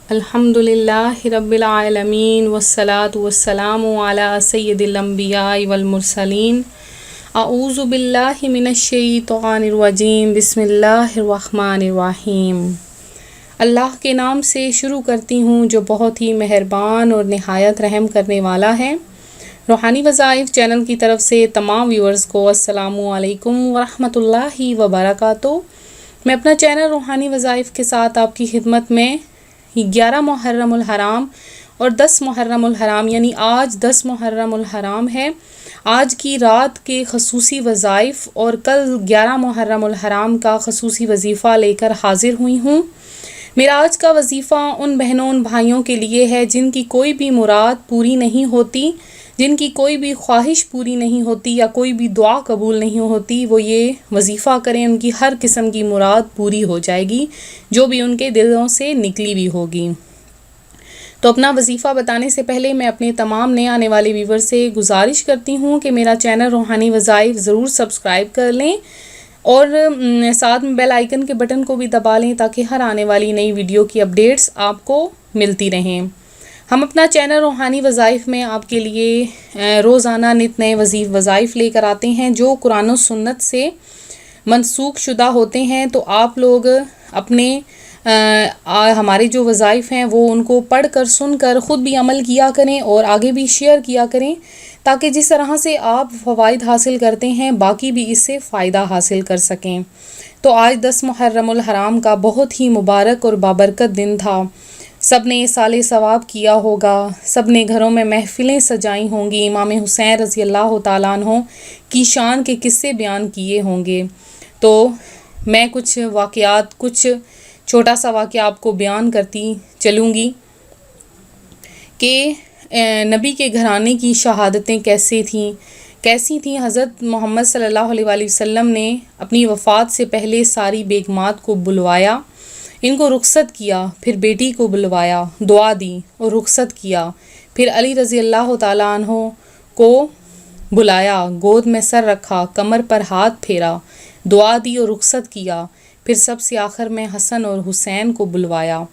الحمد للہ رب العالمین والصلاة والسلام علی سید الانبیاء والمرسلین اعوذ باللہ من الشیطان الرجیم بسم اللہ الرحمن الرحیم۔ اللہ کے نام سے شروع کرتی ہوں جو بہت ہی مہربان اور نہایت رحم کرنے والا ہے۔ روحانی وظائف چینل کی طرف سے تمام ویورز کو السلام علیکم ورحمۃ اللہ وبرکاتہ۔ میں اپنا چینل روحانی وظائف کے ساتھ آپ کی خدمت میں 11 محرم الحرام اور 10 محرم الحرام یعنی آج 10 محرم الحرام ہے، آج کی رات کے خصوصی وظائف اور کل 11 محرم الحرام کا خصوصی وظیفہ لے کر حاضر ہوئی ہوں۔ میرا آج کا وظیفہ ان بہنوں ان بھائیوں کے لیے ہے جن کی کوئی بھی مراد پوری نہیں ہوتی، جن کی کوئی بھی خواہش پوری نہیں ہوتی یا کوئی بھی دعا قبول نہیں ہوتی، وہ یہ وظیفہ کریں، ان کی ہر قسم کی مراد پوری ہو جائے گی جو بھی ان کے دلوں سے نکلی بھی ہوگی۔ تو اپنا وظیفہ بتانے سے پہلے میں اپنے تمام نئے آنے والے ویور سے گزارش کرتی ہوں کہ میرا چینل روحانی وظائف ضرور سبسکرائب کر لیں اور ساتھ میں بیل آئیکن کے بٹن کو بھی دبا لیں تاکہ ہر آنے والی نئی ویڈیو کی اپڈیٹس آپ کو ملتی رہیں۔ ہم اپنا چینل روحانی وظائف میں آپ کے لیے روزانہ نت نئے وظائف لے کر آتے ہیں جو قرآن و سنت سے منسوخ شدہ ہوتے ہیں، تو آپ لوگ اپنے ہمارے جو وظائف ہیں وہ ان کو پڑھ کر سن کر خود بھی عمل کیا کریں اور آگے بھی شیئر کیا کریں تاکہ جس طرح سے آپ فوائد حاصل کرتے ہیں باقی بھی اس سے فائدہ حاصل کر سکیں۔ تو آج 10 محرم الحرام کا بہت ہی مبارک اور بابرکت دن تھا۔ سب نے سال ثواب کیا ہوگا، سب نے گھروں میں محفلیں سجائی ہوں گی، امام حسین رضی اللہ تعالیٰ عنہ کی شان کے قصے بیان کیے ہوں گے۔ تو میں کچھ چھوٹا سا واقعہ آپ کو بیان کرتی چلوں گی کہ نبی کے گھرانے کی شہادتیں کیسی تھیں۔ حضرت محمد صلی اللہ علیہ وآلہ وسلم نے اپنی وفات سے پہلے ساری بیگمات کو بلوایا، ان کو رخصت کیا، پھر بیٹی کو بلوایا، دعا دی اور رخصت کیا، پھر علی رضی اللہ تعالیٰ عنہ کو بلایا، گود میں سر رکھا، کمر پر ہاتھ پھیرا، دعا دی اور رخصت کیا، پھر سب سے آخر میں حسن اور حسین کو بلوایا،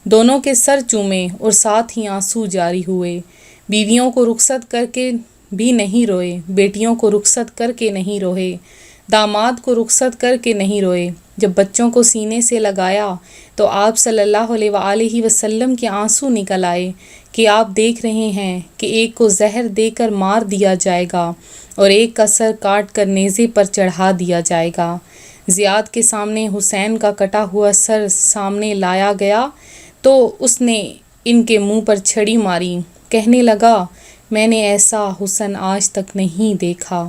دونوں کے سر چومے اور ساتھ ہی آنسو جاری ہوئے۔ بیویوں کو رخصت کر کے بھی نہیں روئے، بیٹیوں کو رخصت کر کے نہیں روئے، داماد کو رخصت کر کے نہیں روئے۔ جب بچوں کو سینے سے لگایا تو آپ صلی اللہ علیہ وآلہ وسلم کے آنسو نکل آئے کہ آپ دیکھ رہے ہیں کہ ایک کو زہر دے کر مار دیا جائے گا اور ایک کا سر کاٹ کر نیزے پر چڑھا دیا جائے گا۔ زیاد کے سامنے حسین کا کٹا ہوا سر سامنے لایا گیا تو اس نے ان کے منہ پر چھڑی ماری، کہنے لگا میں نے ایسا حسن آج تک نہیں دیکھا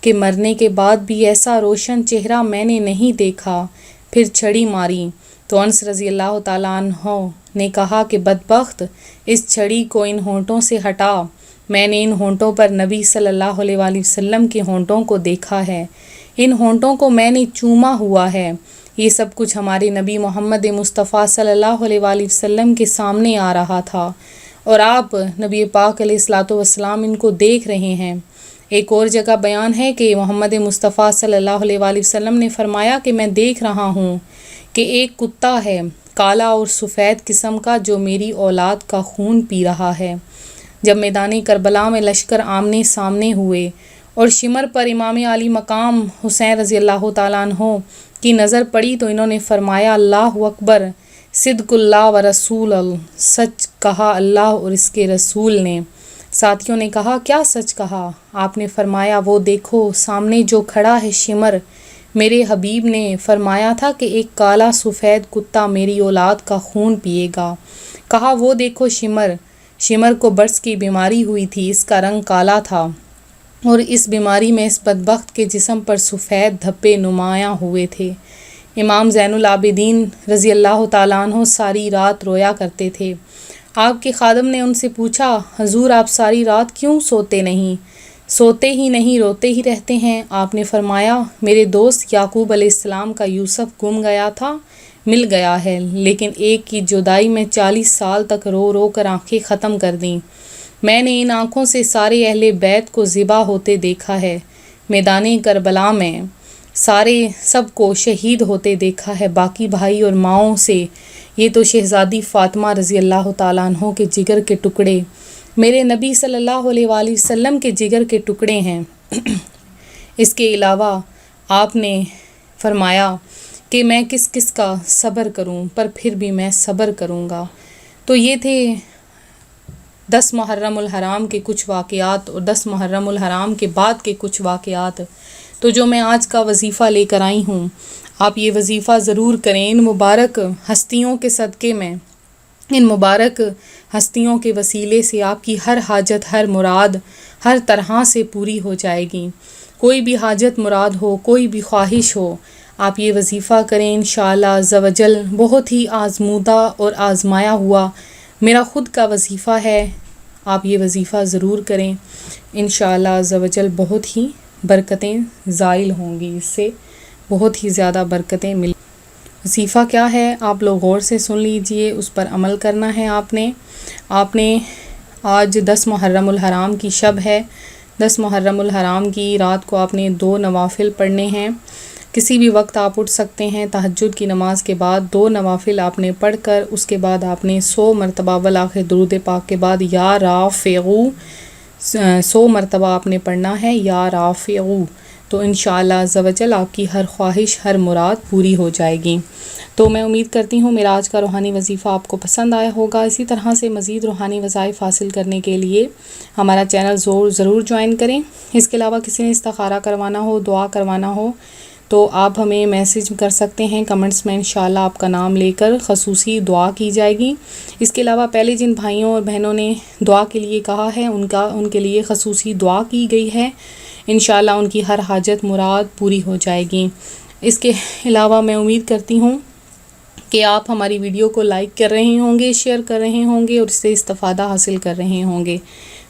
کہ مرنے کے بعد بھی ایسا روشن چہرہ میں نے نہیں دیکھا، پھر چھڑی ماری۔ تو انس رضی اللہ تعالیٰ عنہ نے کہا کہ بدبخت، اس چھڑی کو ان ہونٹوں سے ہٹا، میں نے ان ہونٹوں پر نبی صلی اللہ علیہ وآلہ وسلم کے ہونٹوں کو دیکھا ہے، ان ہونٹوں کو میں نے چوما ہوا ہے۔ یہ سب کچھ ہمارے نبی محمد مصطفیٰ صلی اللہ علیہ وآلہ وسلم کے سامنے آ رہا تھا اور آپ نبی پاک علیہ الصلوۃ والسلام ان کو دیکھ رہے ہیں۔ ایک اور جگہ بیان ہے کہ محمد مصطفیٰ صلی اللہ علیہ وآلہ وسلم نے فرمایا کہ میں دیکھ رہا ہوں کہ ایک کتا ہے کالا اور سفید قسم کا جو میری اولاد کا خون پی رہا ہے۔ جب میدان کربلا میں لشکر آمنے سامنے ہوئے اور شمر پر امام علی مقام حسین رضی اللہ تعالیٰ عنہ کی نظر پڑی تو انہوں نے فرمایا اللہ اکبر، صدق اللہ و رسول، سچ کہا اللہ اور اس کے رسول نے۔ ساتھیوں نے کہا کیا سچ کہا؟ آپ نے فرمایا وہ دیکھو سامنے جو کھڑا ہے شمر، میرے حبیب نے فرمایا تھا کہ ایک کالا سفید کتا میری اولاد کا خون پیے گا۔ کہا وہ دیکھو شمر کو برس کی بیماری ہوئی تھی، اس کا رنگ کالا تھا اور اس بیماری میں اس بدبخت کے جسم پر سفید دھبے نمایاں ہوئے تھے۔ امام زین العابدین رضی اللہ تعالیٰ عنہ ساری رات رویا کرتے تھے۔ آپ کے خادم نے ان سے پوچھا حضور آپ ساری رات کیوں سوتے ہی نہیں روتے ہی رہتے ہیں؟ آپ نے فرمایا میرے دوست یعقوب علیہ السلام کا یوسف گم گیا تھا، مل گیا ہے، لیکن ایک کی جدائی میں 40 سال تک رو رو کر آنکھیں ختم کر دیں۔ میں نے ان آنکھوں سے سارے اہل بیت کو ذبح ہوتے دیکھا ہے، میدان کربلا میں سب کو شہید ہوتے دیکھا ہے، باقی بھائی اور ماؤں سے یہ تو شہزادی فاطمہ رضی اللہ تعالیٰ عنہ کے جگر کے ٹکڑے، میرے نبی صلی اللہ علیہ وآلہ وسلم کے جگر کے ٹکڑے ہیں۔ اس کے علاوہ آپ نے فرمایا کہ میں کس کس کا صبر کروں، پر پھر بھی میں صبر کروں گا۔ تو یہ تھے 10 محرم الحرام کے کچھ واقعات اور 10 محرم الحرام کے بعد کے کچھ واقعات۔ تو جو میں آج کا وظیفہ لے کر آئی ہوں، آپ یہ وظیفہ ضرور کریں۔ ان مبارک ہستیوں کے صدقے میں، ان مبارک ہستیوں کے وسیلے سے آپ کی ہر حاجت، ہر مراد ہر طرح سے پوری ہو جائے گی۔ کوئی بھی حاجت مراد ہو، کوئی بھی خواہش ہو، آپ یہ وظیفہ کریں انشاءاللہ عز و جل۔ بہت ہی آزمودہ اور آزمایا ہوا میرا خود کا وظیفہ ہے، آپ یہ وظیفہ ضرور کریں انشاءاللہ عز و جل۔ بہت ہی برکتیں زائل ہوں گی، اس سے بہت ہی زیادہ برکتیں مل۔ وظیفہ کیا ہے آپ لوگ غور سے سن لیجئے، اس پر عمل کرنا ہے۔ آپ نے آج 10 محرم الحرام کی شب ہے، 10 محرم الحرام کی رات کو آپ نے 2 نوافل پڑھنے ہیں۔ کسی بھی وقت آپ اٹھ سکتے ہیں، تہجد کی نماز کے بعد 2 نوافل آپ نے پڑھ کر اس کے بعد آپ نے 100 مرتبہ بالآخر درود پاک کے بعد یا رافعو 100 مرتبہ آپ نے پڑھنا ہے، یا رافعو۔ تو انشاءاللہ عز و جل آپ کی ہر خواہش، ہر مراد پوری ہو جائے گی۔ تو میں امید کرتی ہوں میرا آج کا روحانی وظیفہ آپ کو پسند آیا ہوگا۔ اسی طرح سے مزید روحانی وظائف حاصل کرنے کے لیے ہمارا چینل ضرور جوائن کریں۔ اس کے علاوہ کسی نے استخارہ کروانا ہو، دعا کروانا ہو تو آپ ہمیں میسیج کر سکتے ہیں کمنٹس میں، انشاءاللہ آپ کا نام لے کر خصوصی دعا کی جائے گی۔ اس کے علاوہ پہلے جن بھائیوں اور بہنوں نے دعا کے لیے کہا ہے ان کے لیے خصوصی دعا کی گئی ہے، انشاءاللہ ان کی ہر حاجت مراد پوری ہو جائے گی۔ اس کے علاوہ میں امید کرتی ہوں کہ آپ ہماری ویڈیو کو لائک کر رہے ہوں گے، شیئر کر رہے ہوں گے اور اس سے استفادہ حاصل کر رہے ہوں گے۔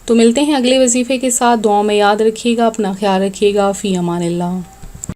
تو ملتے ہیں اگلے وظیفے کے ساتھ۔ دعاؤں میں یاد رکھیے گا، اپنا خیال رکھیے گا۔ فی امان اللہ۔